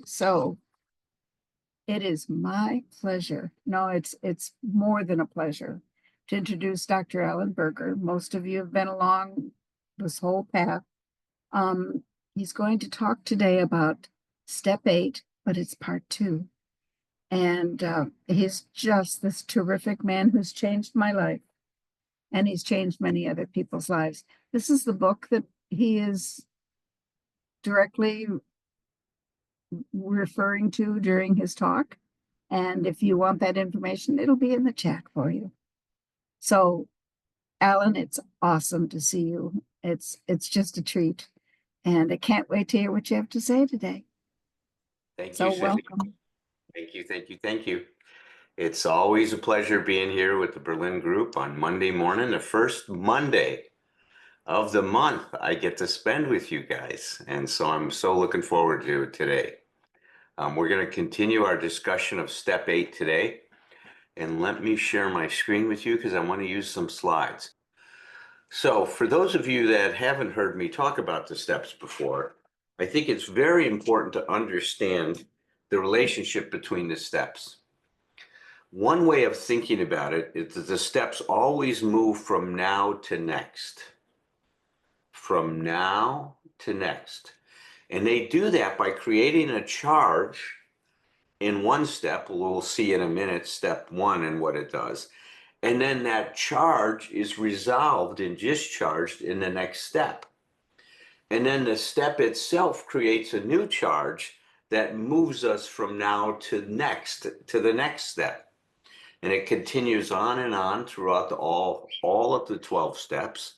So it is my pleasure. No, it's more than a pleasure to introduce Dr. Alan Berger. Most of you have been along this whole path. He's going to talk today about step 8, but it's part 2. And he's just this terrific man who's changed my life, and he's changed many other people's lives. This is the book that he is directly referring to during his talk. And if you want that information, it'll be in the chat for you. So, Alan, it's awesome to see you. It's just a treat. And I can't wait to hear what you have to say today. Thank you, So Cindy. welcome. Thank you. It's always a pleasure being here with the Berlin group on Monday morning, the first Monday of the month I get to spend with you guys. And so I'm so looking forward to it today. We're going to continue our discussion of step 8 today. And let me share my screen with you because I want to use some slides. So for those of you that haven't heard me talk about the steps before, I think it's very important to understand the relationship between the steps. One way of thinking about it is that the steps always move from now to next. From now to next. And they do that by creating a charge in one step. We'll see in a minute step 1 and what it does. And then that charge is resolved and discharged in the next step. And then the step itself creates a new charge that moves us from now to the next step. And it continues on and on throughout all of the 12 steps.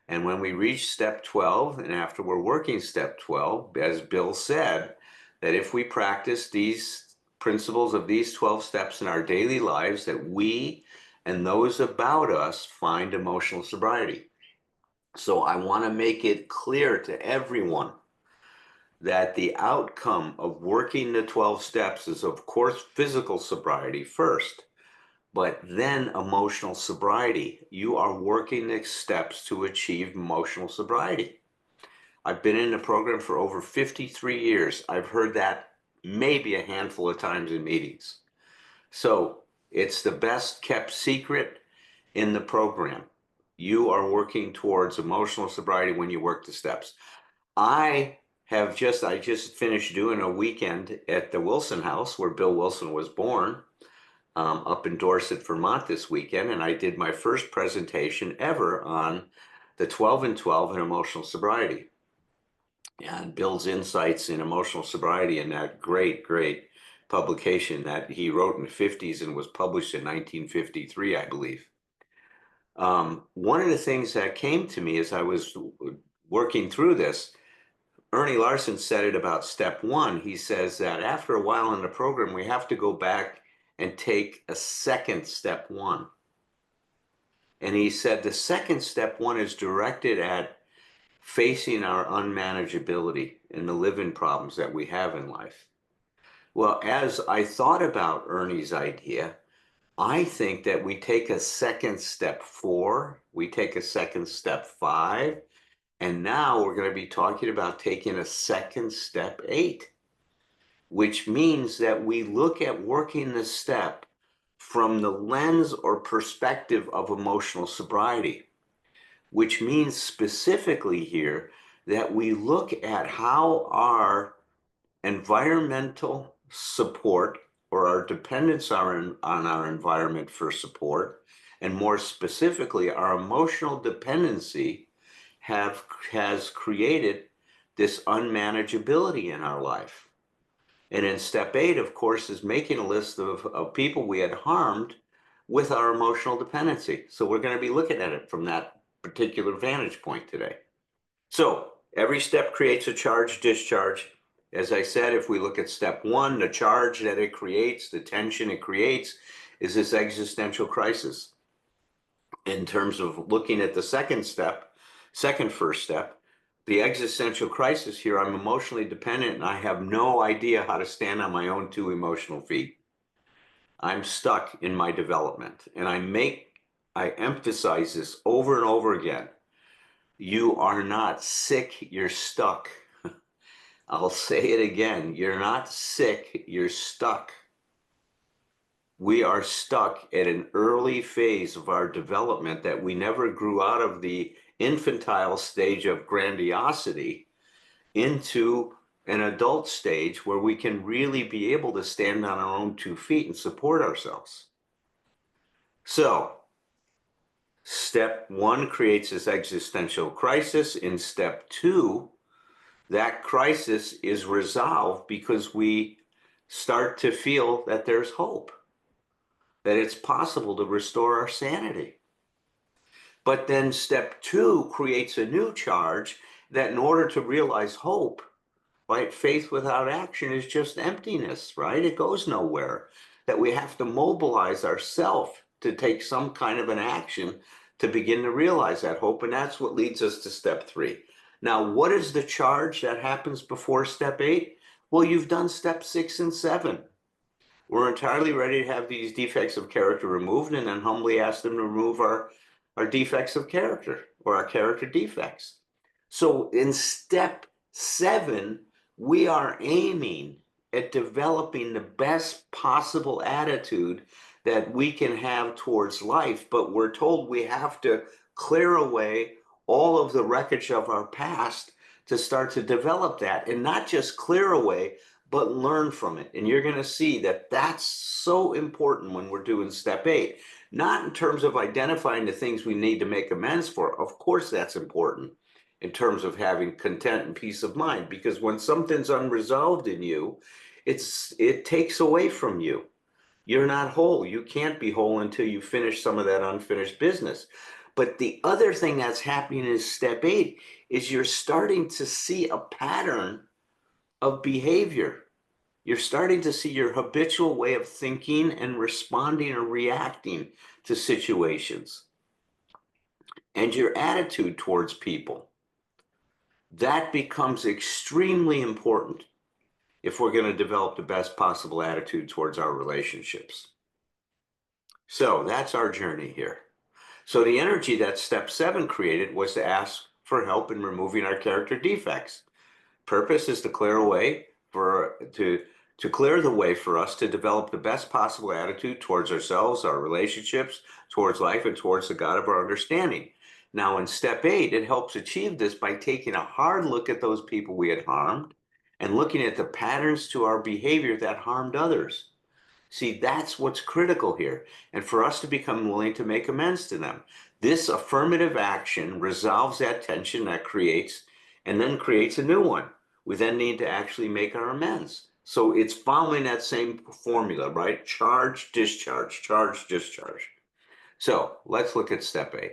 And when we reach step 12, and after we're working step 12, as Bill said, that if we practice these principles of these 12 steps in our daily lives, that we and those about us find emotional sobriety. So I want to make it clear to everyone that the outcome of working the 12 steps is, of course, physical sobriety first, but then emotional sobriety. You are working the steps to achieve emotional sobriety. I've been in the program for over 53 years. I've heard that maybe a handful of times in meetings. So it's the best kept secret in the program. You are working towards emotional sobriety when you work the steps. I just finished doing a weekend at the Wilson House where Bill Wilson was born, up in Dorset, Vermont this weekend, and I did my first presentation ever on the 12 and 12 and emotional sobriety. And Bill's insights in emotional sobriety in that great publication that he wrote in the 50s and was published in 1953, I believe. One of the things that came to me as I was working through this, Ernie Larson said it about step 1. He says that after a while in the program, we have to go back and take a second step 1. And he said the second step 1 is directed at facing our unmanageability and the living problems that we have in life. Well, as I thought about Ernie's idea, I think that we take a second step 4, we take a second step 5, and now we're going to be talking about taking a second step 8, which means that we look at working the step from the lens or perspective of emotional sobriety, which means specifically here that we look at how our environmental support or our dependence on our environment for support, and more specifically, our emotional dependency has created this unmanageability in our life. And in step 8, of course, is making a list of people we had harmed with our emotional dependency. So we're going to be looking at it from that particular vantage point today. So every step creates a charge discharge. As I said, if we look at step 1, the charge that it creates, the tension it creates, is this existential crisis. In terms of looking at the first step, the existential crisis here, I'm emotionally dependent and I have no idea how to stand on my own 2 emotional feet. I'm stuck in my development, and I emphasize this over and over again. You are not sick, you're stuck. I'll say it again. You're not sick, you're stuck. We are stuck at an early phase of our development that we never grew out of the infantile stage of grandiosity into an adult stage where we can really be able to stand on our own 2 feet and support ourselves. So, step 1 creates this existential crisis. In step 2, that crisis is resolved because we start to feel that there's hope, that it's possible to restore our sanity. But then step 2 creates a new charge that in order to realize hope, right, faith without action is just emptiness, right? It goes nowhere. That we have to mobilize ourselves to take some kind of an action to begin to realize that hope. And that's what leads us to step 3. Now, what is the charge that happens before step 8? Well, you've done step 6 and 7. We're entirely ready to have these defects of character removed and then humbly ask them to remove our defects of character or our character defects. So in step 7, we are aiming at developing the best possible attitude that we can have towards life, but we're told we have to clear away all of the wreckage of our past to start to develop that, and not just clear away, but learn from it. And you're going to see that that's so important when we're doing step 8. Not in terms of identifying the things we need to make amends for. Of course, that's important in terms of having content and peace of mind, because when something's unresolved in you, it takes away from you. You're not whole. You can't be whole until you finish some of that unfinished business. But the other thing that's happening in step 8 is you're starting to see a pattern of behavior. You're starting to see your habitual way of thinking and responding or reacting to situations and your attitude towards people. That becomes extremely important if we're going to develop the best possible attitude towards our relationships. So that's our journey here. So the energy that step 7 created was to ask for help in removing our character defects. Purpose is to clear the way for us to develop the best possible attitude towards ourselves, our relationships, towards life, and towards the God of our understanding. Now, in step 8, it helps achieve this by taking a hard look at those people we had harmed and looking at the patterns to our behavior that harmed others. See, that's what's critical here, and for us to become willing to make amends to them. This affirmative action resolves that tension that creates, and then creates a new one. We then need to actually make our amends. So it's following that same formula, right? Charge, discharge, charge, discharge. So let's look at step 8.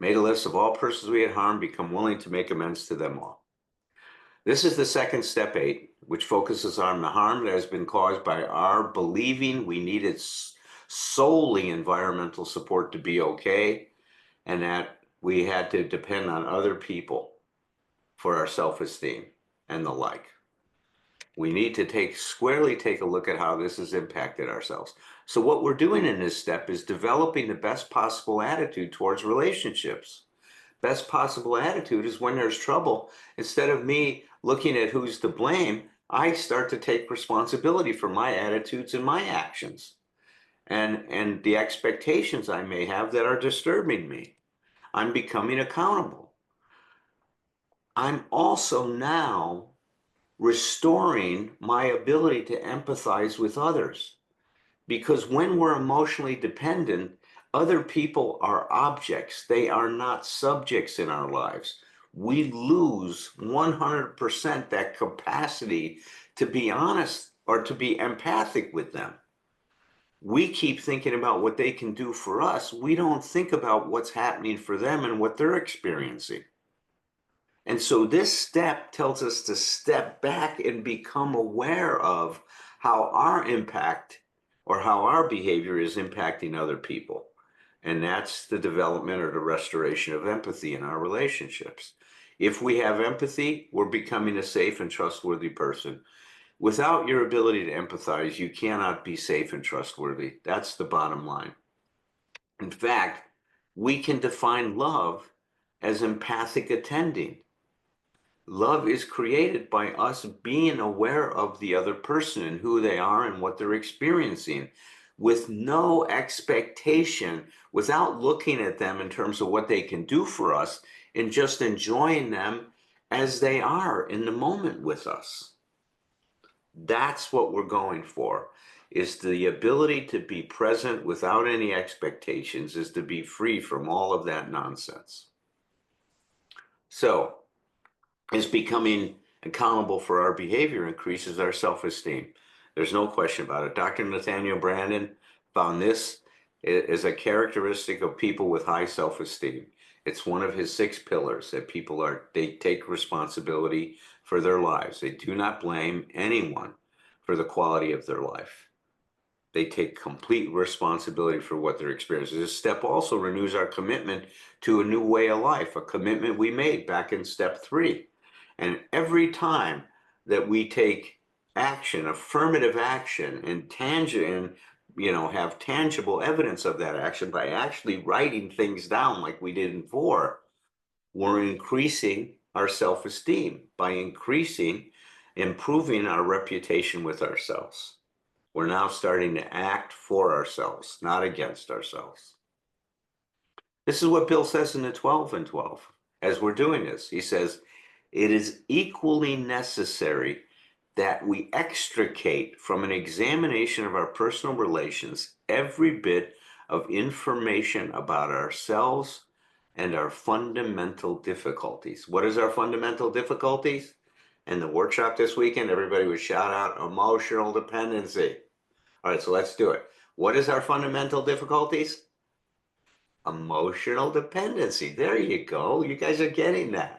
Made a list of all persons we had harmed, become willing to make amends to them all. This is the second step 8, which focuses on the harm that has been caused by our believing we needed solely environmental support to be okay, and that we had to depend on other people for our self-esteem and the like. We need to squarely take a look at how this has impacted ourselves. So what we're doing in this step is developing the best possible attitude towards relationships. Best possible attitude is when there's trouble, instead of me looking at who's to blame, I start to take responsibility for my attitudes and my actions and the expectations I may have that are disturbing me. I'm becoming accountable. I'm also now restoring my ability to empathize with others. Because when we're emotionally dependent, other people are objects. They are not subjects in our lives. We lose 100% that capacity to be honest or to be empathic with them. We keep thinking about what they can do for us. We don't think about what's happening for them and what they're experiencing. And so this step tells us to step back and become aware of how our impact or how our behavior is impacting other people. And that's the development or the restoration of empathy in our relationships. If we have empathy, we're becoming a safe and trustworthy person. Without your ability to empathize, you cannot be safe and trustworthy. That's the bottom line. In fact, we can define love as empathic attending. Love is created by us being aware of the other person and who they are and what they're experiencing with no expectation, without looking at them in terms of what they can do for us, and just enjoying them as they are in the moment with us. That's what we're going for, is the ability to be present without any expectations, is to be free from all of that nonsense. So, is becoming accountable for our behavior increases our self-esteem. There's no question about it. Dr. Nathaniel Branden found this is a characteristic of people with high self-esteem. It's one of his 6 pillars that they take responsibility for their lives. They do not blame anyone for the quality of their life. They take complete responsibility for what they're experiencing. This step also renews our commitment to a new way of life, a commitment we made back in step 3. And every time that we take action, affirmative action, and have tangible evidence of that action by actually writing things down like we did in 4, we're increasing our self-esteem by improving our reputation with ourselves. We're now starting to act for ourselves, not against ourselves. This is what Bill says in the 12 and 12 as we're doing this. He says, it is equally necessary that we extricate from an examination of our personal relations every bit of information about ourselves and our fundamental difficulties. What is our fundamental difficulties? In the workshop this weekend, everybody would shout out emotional dependency. All right, so let's do it. What is our fundamental difficulties? Emotional dependency. There you go. You guys are getting that.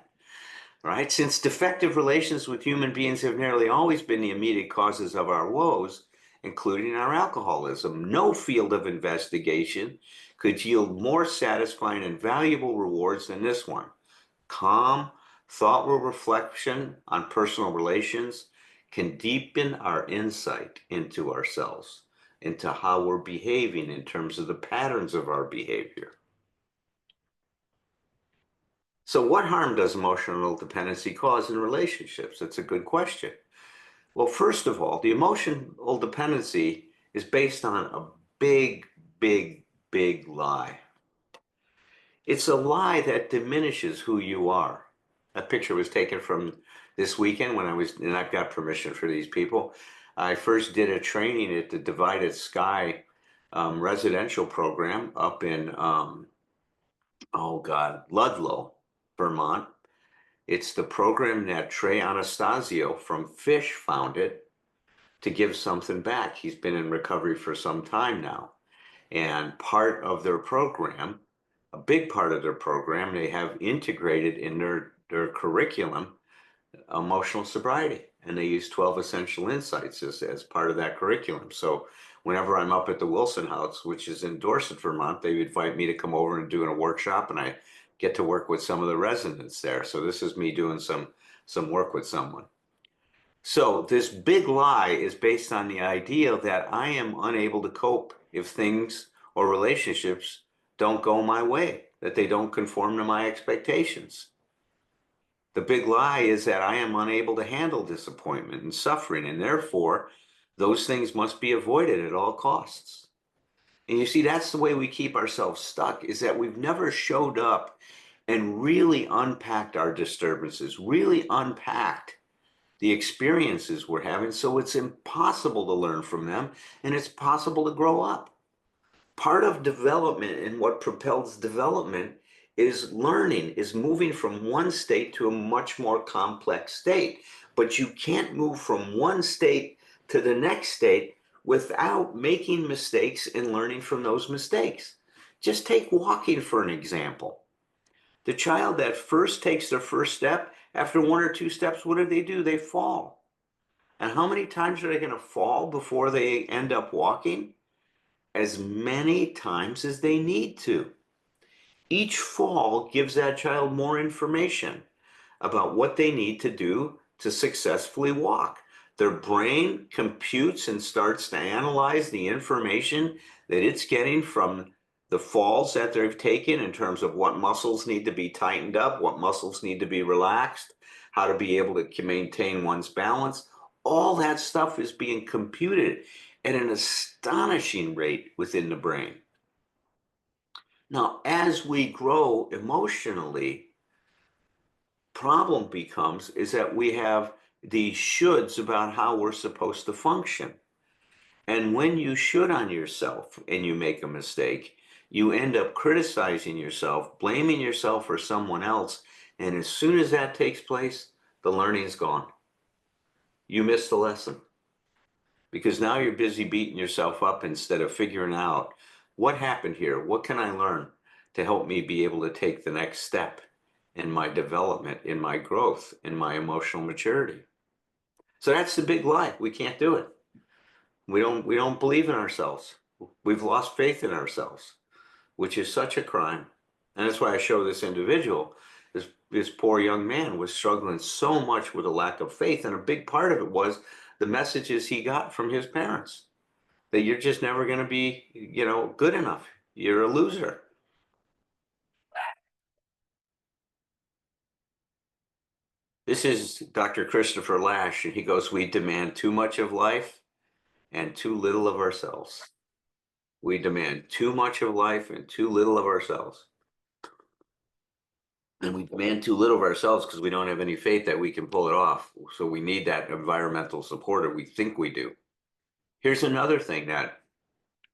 Right? Since defective relations with human beings have nearly always been the immediate causes of our woes, including our alcoholism, no field of investigation could yield more satisfying and valuable rewards than this one. Calm, thoughtful reflection on personal relations can deepen our insight into ourselves, into how we're behaving in terms of the patterns of our behavior. So what harm does emotional dependency cause in relationships? That's a good question. Well, first of all, the emotional dependency is based on a big, big, big lie. It's a lie that diminishes who you are. That picture was taken from this weekend and I've got permission for these people. I first did a training at the Divided Sky residential program up in, Ludlow, Vermont. It's the program that Trey Anastasio from Fish founded to give something back. He's been in recovery for some time now. And part of their program, a big part of their program, they have integrated in their curriculum emotional sobriety. And they use 12 essential insights as part of that curriculum. So whenever I'm up at the Wilson House, which is in Dorset, Vermont, they invite me to come over and do a workshop, and I get to work with some of the residents there. So this is me doing some work with someone. So this big lie is based on the idea that I am unable to cope if things or relationships don't go my way, that they don't conform to my expectations. The big lie is that I am unable to handle disappointment and suffering, and therefore those things must be avoided at all costs. And you see, that's the way we keep ourselves stuck, is that we've never showed up and really unpacked our disturbances, really unpacked the experiences we're having, so it's impossible to learn from them, and it's possible to grow up. Part of development and what propels development is learning, is moving from one state to a much more complex state. But you can't move from one state to the next state without making mistakes and learning from those mistakes. Just take walking for an example. The child that first takes their first step, after 1 or 2 steps, what do? They fall. And how many times are they going to fall before they end up walking? As many times as they need to. Each fall gives that child more information about what they need to do to successfully walk. Their brain computes and starts to analyze the information that it's getting from the falls that they've taken in terms of what muscles need to be tightened up, what muscles need to be relaxed, how to be able to maintain one's balance. All that stuff is being computed at an astonishing rate within the brain. Now, as we grow emotionally, problem becomes is that we have these shoulds about how we're supposed to function. And when you should on yourself and you make a mistake, you end up criticizing yourself, blaming yourself for someone else. And as soon as that takes place, the learning's gone. You miss the lesson because now you're busy beating yourself up instead of figuring out what happened here. What can I learn to help me be able to take the next step in my development, in my growth, in my emotional maturity? So that's the big lie. We can't do it. We don't believe in ourselves. We've lost faith in ourselves, which is such a crime. And that's why I show this individual, this poor young man was struggling so much with a lack of faith. And a big part of it was the messages he got from his parents that you're just never going to be, good enough. You're a loser. This is Dr. Christopher Lash, and he goes, we demand too much of life and too little of ourselves. We demand too much of life and too little of ourselves. And we demand too little of ourselves because we don't have any faith that we can pull it off. So we need that environmental support, or we think we do. Here's another thing that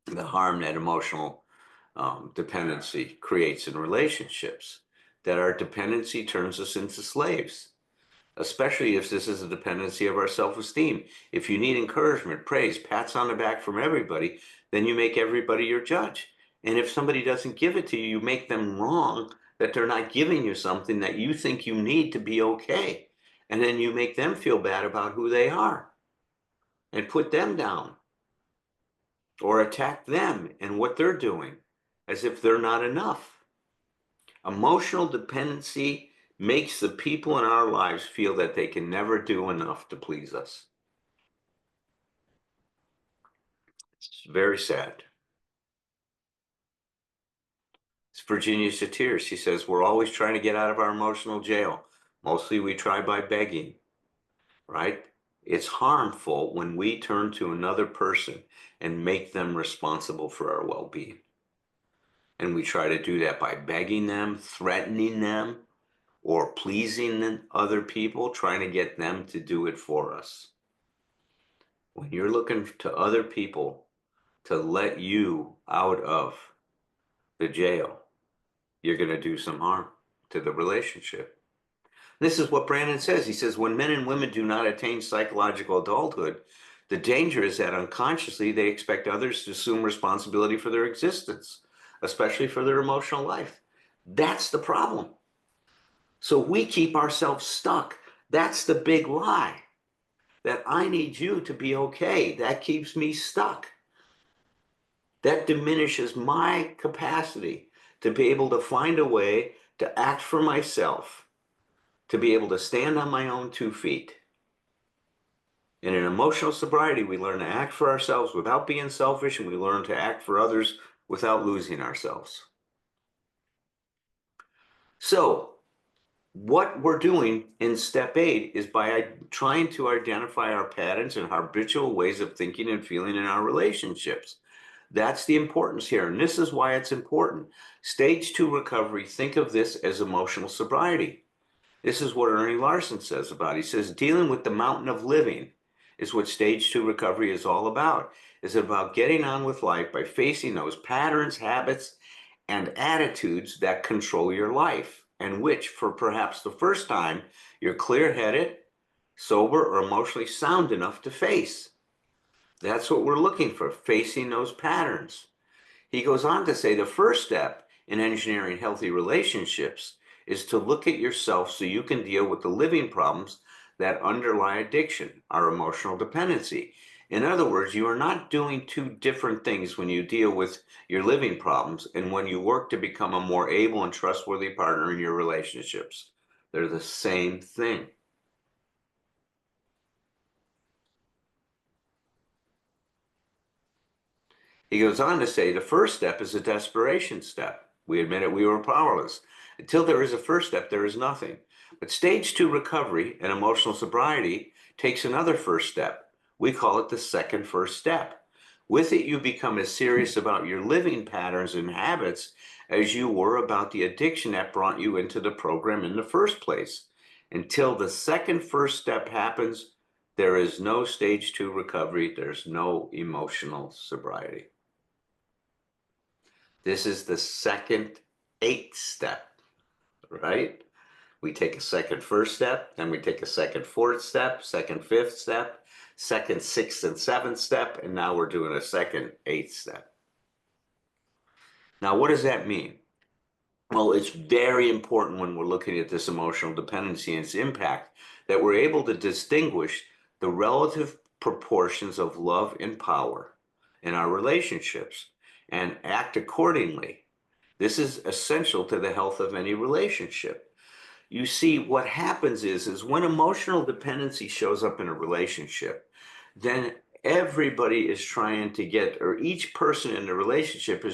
the harm that emotional dependency creates in relationships, that our dependency turns us into slaves, especially if this is a dependency of our self-esteem. If you need encouragement, praise, pats on the back from everybody, then you make everybody your judge. And if somebody doesn't give it to you, you make them wrong, that they're not giving you something that you think you need to be okay. And then you make them feel bad about who they are and put them down or attack them and what they're doing as if they're not enough. Emotional dependency makes the people in our lives feel that they can never do enough to please us. It's very sad. It's Virginia Satir. She says, we're always trying to get out of our emotional jail. Mostly we try by begging, right? It's harmful when we turn to another person and make them responsible for our well-being. And we try to do that by begging them, threatening them, or pleasing other people, trying to get them to do it for us. When you're looking to other people to let you out of the jail, you're going to do some harm to the relationship. This is what Brandon says. He says, when men and women do not attain psychological adulthood, the danger is that unconsciously they expect others to assume responsibility for their existence, especially for their emotional life. That's the problem. So we keep ourselves stuck. That's the big lie, that I need you to be okay. That keeps me stuck. That diminishes my capacity to be able to find a way to act for myself, to be able to stand on my own 2 feet. In an emotional sobriety, we learn to act for ourselves without being selfish, and we learn to act for others without losing ourselves. So what we're doing in step 8 is by trying to identify our patterns and habitual ways of thinking and feeling in our relationships. That's the importance here, and this is why it's important. Stage 2 recovery, think of this as emotional sobriety. This is what Ernie Larson says about it. He says, dealing with the mountain of living is what stage 2 recovery is all about. It's about getting on with life by facing those patterns, habits, and attitudes that control your life, and which, for perhaps the first time, you're clear-headed, sober, or emotionally sound enough to face. That's what we're looking for, facing those patterns. He goes on to say the first step in engineering healthy relationships is to look at yourself so you can deal with the living problems that underlie addiction, our emotional dependency. In other words, you are not doing 2 different things when you deal with your living problems and when you work to become a more able and trustworthy partner in your relationships. They're the same thing. He goes on to say the first step is a desperation step. We admitted we were powerless. Until there is a first step, there is nothing. But stage 2 recovery and emotional sobriety takes another first step. We call it the second first step. With it, you become as serious about your living patterns and habits as you were about the addiction that brought you into the program in the first place. Until the second first step happens, there is no stage 2 recovery. There's no emotional sobriety. This is the second eighth step, right? We take a second first step, then we take a second fourth step, second fifth step, second sixth and seventh step, and now we're doing a second eighth step. Now, what does that mean? Well, it's very important when we're looking at this emotional dependency and its impact that we're able to distinguish the relative proportions of love and power in our relationships and act accordingly. This is essential to the health of any relationship. You see, what happens is when emotional dependency shows up in a relationship, then everybody is trying to get, or each person in the relationship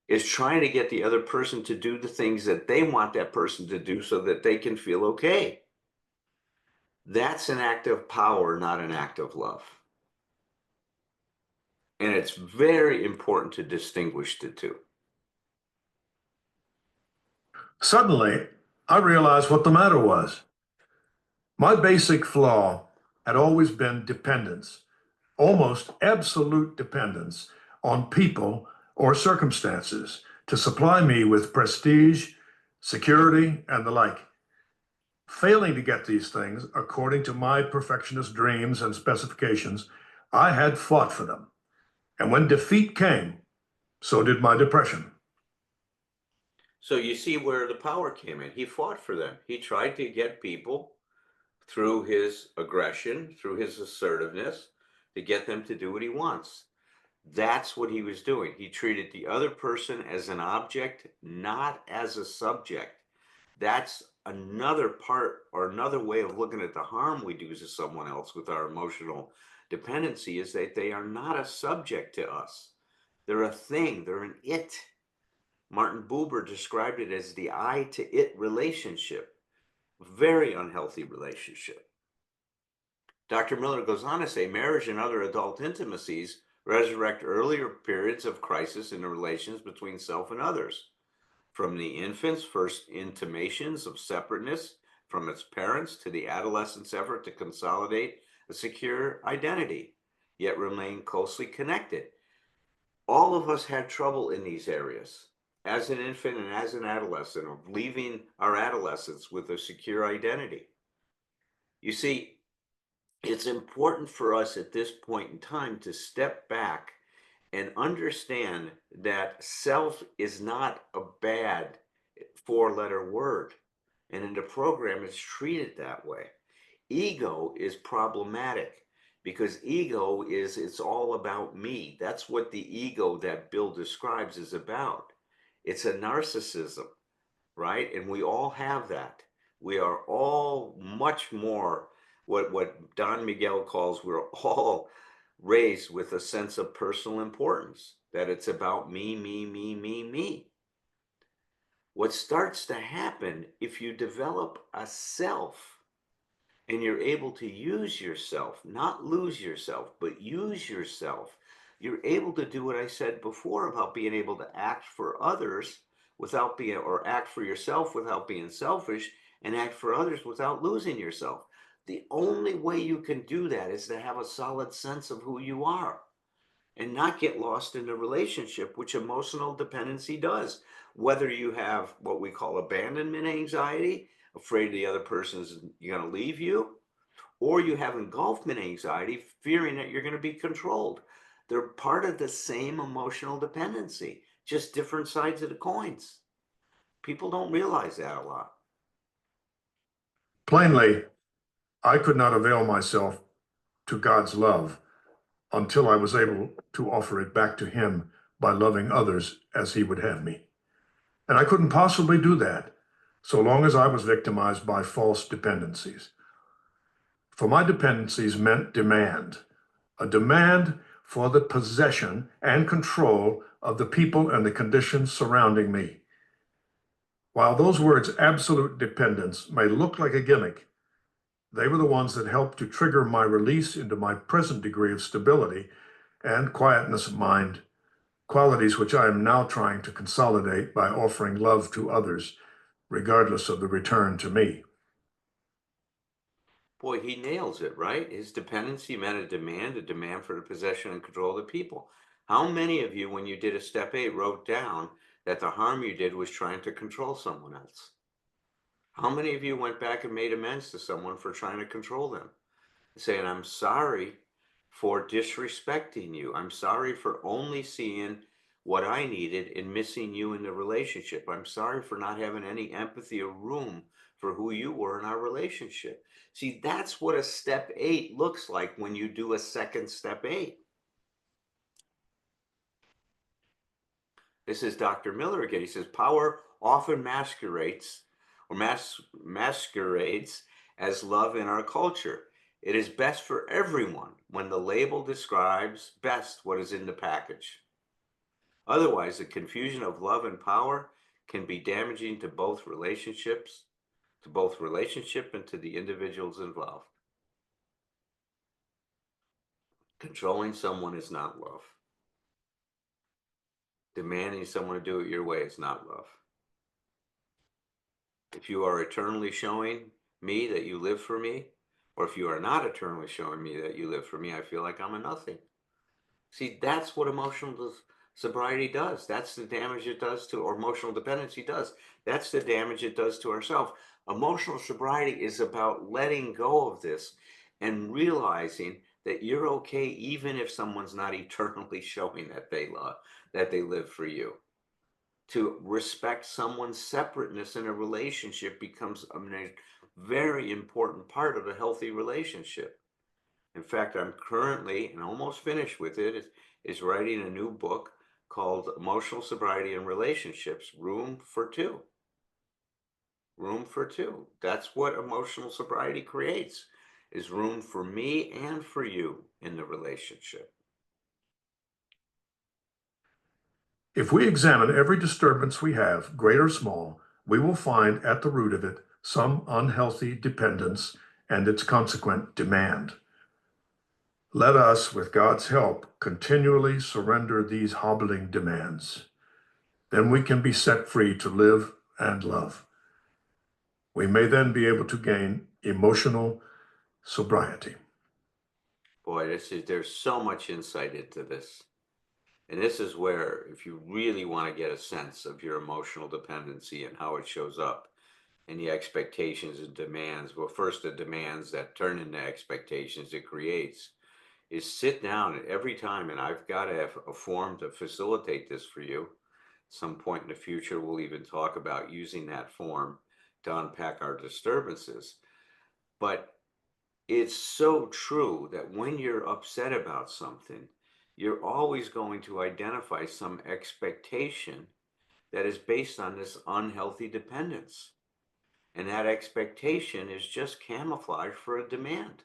is trying to get the other person to do the things that they want that person to do so that they can feel okay. That's an act of power, not an act of love. And it's very important to distinguish the two. Suddenly, I realized what the matter was. My basic flaw had always been dependence, almost absolute dependence on people or circumstances to supply me with prestige, security, and the like. Failing to get these things according to my perfectionist dreams and specifications, I had fought for them. And when defeat came, so did my depression. So you see where the power came in. He fought for them. He tried to get people through his aggression, through his assertiveness, to get them to do what he wants. That's what he was doing. He treated the other person as an object, not as a subject. That's another part or another way of looking at the harm we do to someone else with our emotional dependency is that they are not a subject to us. They're a thing, they're an it. Martin Buber described it as the I to it relationship. Very unhealthy relationship. Dr. Miller goes on to say marriage and other adult intimacies resurrect earlier periods of crisis in the relations between self and others. From the infant's first intimations of separateness from its parents to the adolescent's effort to consolidate a secure identity, yet remain closely connected. All of us had trouble in these areas as an infant and as an adolescent of leaving our adolescence with a secure identity. You see, it's important for us at this point in time to step back and understand that self is not a bad 4-letter word. And in the program, it's treated that way. Ego is problematic because ego is, it's all about me. That's what the ego that Bill describes is about. It's a narcissism, right? And we all have that. We are all much more what Don Miguel calls, we're all raised with a sense of personal importance, that it's about me, me, me, me, me. What starts to happen if you develop a self and you're able to use yourself, not lose yourself, but use yourself, you're able to do what I said before about being able to act for others without being, or act for yourself without being selfish, and act for others without losing yourself. The only way you can do that is to have a solid sense of who you are and not get lost in the relationship, which emotional dependency does. Whether you have what we call abandonment anxiety, afraid the other person's going to leave you, or you have engulfment anxiety, fearing that you're going to be controlled. They're part of the same emotional dependency, just different sides of the coins. People don't realize that a lot. Plainly, I could not avail myself to God's love until I was able to offer it back to Him by loving others as He would have me. And I couldn't possibly do that so long as I was victimized by false dependencies. For my dependencies meant demand, a demand for the possession and control of the people and the conditions surrounding me. While those words, absolute dependence, may look like a gimmick, they were the ones that helped to trigger my release into my present degree of stability and quietness of mind, qualities which I am now trying to consolidate by offering love to others, regardless of the return to me. Boy, he nails it, right? His dependency meant a demand for the possession and control of the people. How many of you, when you did a step 8, wrote down that the harm you did was trying to control someone else? How many of you went back and made amends to someone for trying to control them? Saying, I'm sorry for disrespecting you. I'm sorry for only seeing what I needed and missing you in the relationship. I'm sorry for not having any empathy or room for who you were in our relationship. See, that's what a step 8 looks like when you do a second step 8. This is Dr. Miller again. He says, power often masquerades as love in our culture. It is best for everyone when the label describes best what is in the package. Otherwise, the confusion of love and power can be damaging to both relationship and to the individuals involved. Controlling someone is not love. Demanding someone to do it your way is not love. If you are eternally showing me that you live for me, or if you are not eternally showing me that you live for me, I feel like I'm a nothing. See, that's what emotional sobriety does. That's the damage it does to, or emotional dependency does. That's the damage it does to ourselves. Emotional sobriety is about letting go of this and realizing that you're okay even if someone's not eternally showing that they live for you. To respect someone's separateness in a relationship becomes a very important part of a healthy relationship. In fact, I'm currently, and almost finished with it, is writing a new book called Emotional Sobriety and Relationships, Room for Two. Room for two. That's what emotional sobriety creates, is room for me and for you in the relationship. If we examine every disturbance we have, great or small, we will find at the root of it some unhealthy dependence and its consequent demand. Let us, with God's help, continually surrender these hobbling demands. Then we can be set free to live and love. We may then be able to gain emotional sobriety. Boy, there's so much insight into this. And this is where, if you really want to get a sense of your emotional dependency and how it shows up and the expectations and demands, well, first the demands that turn into expectations it creates, is sit down and every time, and I've got to have a form to facilitate this for you. Some point in the future, we'll even talk about using that form to unpack our disturbances. But it's so true that when you're upset about something, you're always going to identify some expectation that is based on this unhealthy dependence. And that expectation is just camouflage for a demand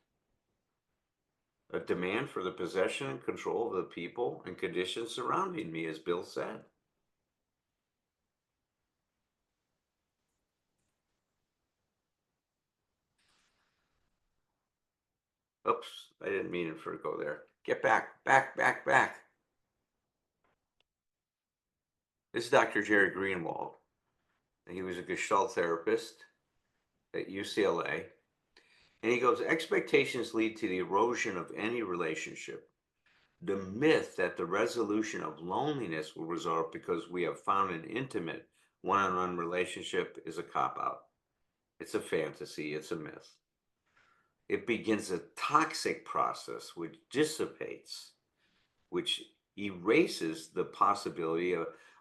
for the possession and control of the people and conditions surrounding me, as Bill said. Oops, I didn't mean for it to go there. Get back, back, back, back. This is Dr. Jerry Greenwald. He was a Gestalt therapist at UCLA. And he goes, expectations lead to the erosion of any relationship. The myth that the resolution of loneliness will result because we have found an intimate one-on-one relationship is a cop-out. It's a fantasy, it's a myth. It begins a toxic process which dissipates, which erases the possibility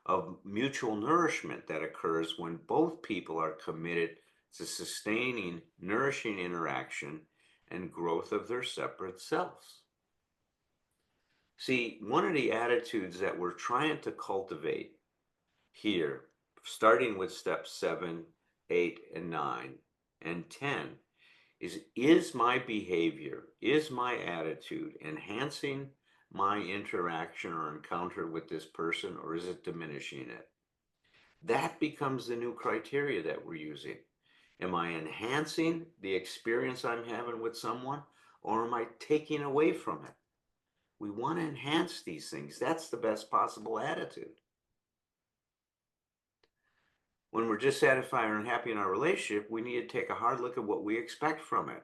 of mutual nourishment that occurs when both people are committed to sustaining, nourishing interaction and growth of their separate selves. See, one of the attitudes that we're trying to cultivate here, starting with steps 7, 8, and 9, and 10, is my behavior, is my attitude enhancing my interaction or encounter with this person, or is it diminishing it? That becomes the new criteria that we're using. Am I enhancing the experience I'm having with someone, or am I taking away from it? We want to enhance these things. That's the best possible attitude. When we're dissatisfied or unhappy in our relationship, we need to take a hard look at what we expect from it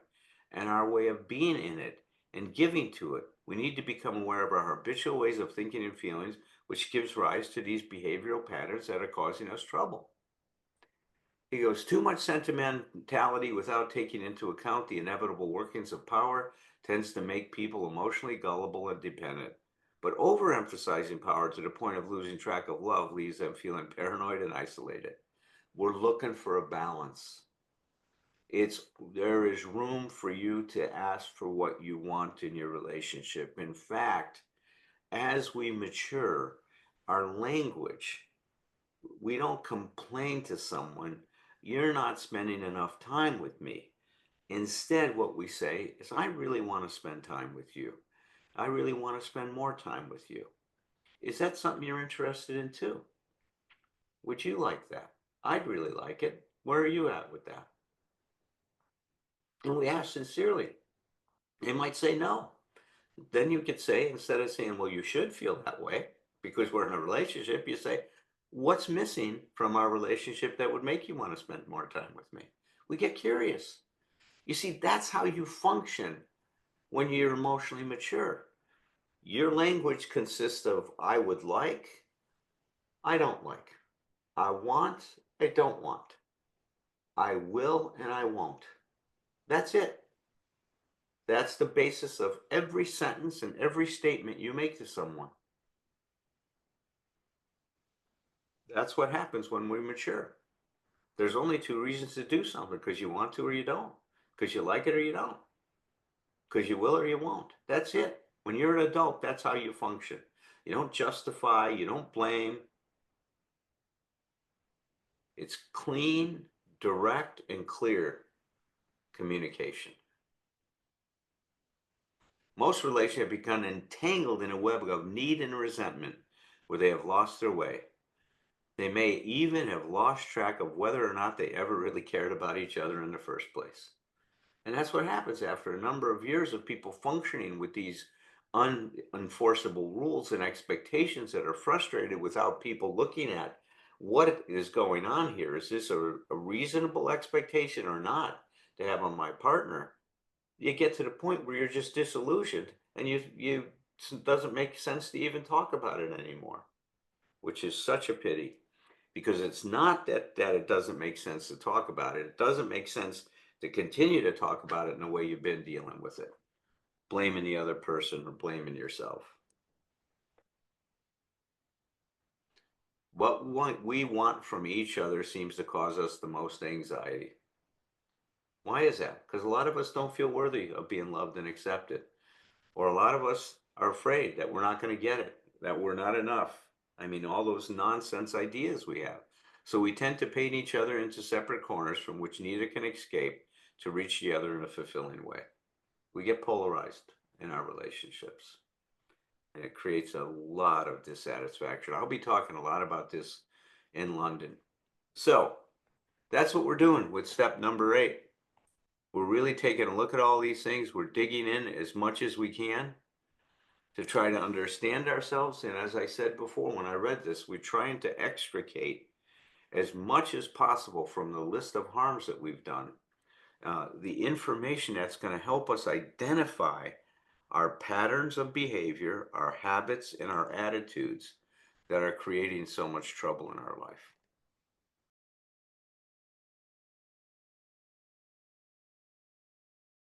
and our way of being in it and giving to it. We need to become aware of our habitual ways of thinking and feelings, which gives rise to these behavioral patterns that are causing us trouble. He goes, too much sentimentality without taking into account the inevitable workings of power tends to make people emotionally gullible and dependent. But overemphasizing power to the point of losing track of love leaves them feeling paranoid and isolated. We're looking for a balance. There is room for you to ask for what you want in your relationship. In fact, as we mature, our language, we don't complain to someone, you're not spending enough time with me. Instead, what we say is, I really want to spend time with you. I really want to spend more time with you. Is that something you're interested in too? Would you like that? I'd really like it. Where are you at with that? And we ask sincerely. They might say no. Then you could say, instead of saying, well, you should feel that way because we're in a relationship, you say, what's missing from our relationship that would make you want to spend more time with me? We get curious. You see, that's how you function when you're emotionally mature. Your language consists of I would like, I don't like, I want, I don't want, I will, and I won't. That's it. That's the basis of every sentence and every statement you make to someone. That's what happens when we mature. There's only two reasons to do something, because you want to or you don't, because you like it or you don't, because you will or you won't. That's it. When you're an adult, that's how you function. You don't justify, you don't blame. It's clean, direct, and clear communication. Most relationships have become entangled in a web of need and resentment where they have lost their way. They may even have lost track of whether or not they ever really cared about each other in the first place. And that's what happens after a number of years of people functioning with these unenforceable rules and expectations that are frustrated without people looking at what is going on here. Is this a reasonable expectation or not to have on my partner? You get to the point where you're just disillusioned and it doesn't make sense to even talk about it anymore, which is such a pity. Because it's not that it doesn't make sense to talk about it. It doesn't make sense to continue to talk about it in the way you've been dealing with it, blaming the other person or blaming yourself. What we want from each other seems to cause us the most anxiety. Why is that? Because a lot of us don't feel worthy of being loved and accepted. Or a lot of us are afraid that we're not going to get it, that we're not enough. I mean, all those nonsense ideas we have. So we tend to paint each other into separate corners from which neither can escape to reach the other in a fulfilling way. We get polarized in our relationships, and it creates a lot of dissatisfaction. I'll be talking a lot about this in London. So that's what we're doing with step number 8. We're really taking a look at all these things. We're digging in as much as we can to try to understand ourselves. And as I said before, when I read this, we're trying to extricate as much as possible from the list of harms that we've done, the information that's going to help us identify our patterns of behavior, our habits, and our attitudes that are creating so much trouble in our life.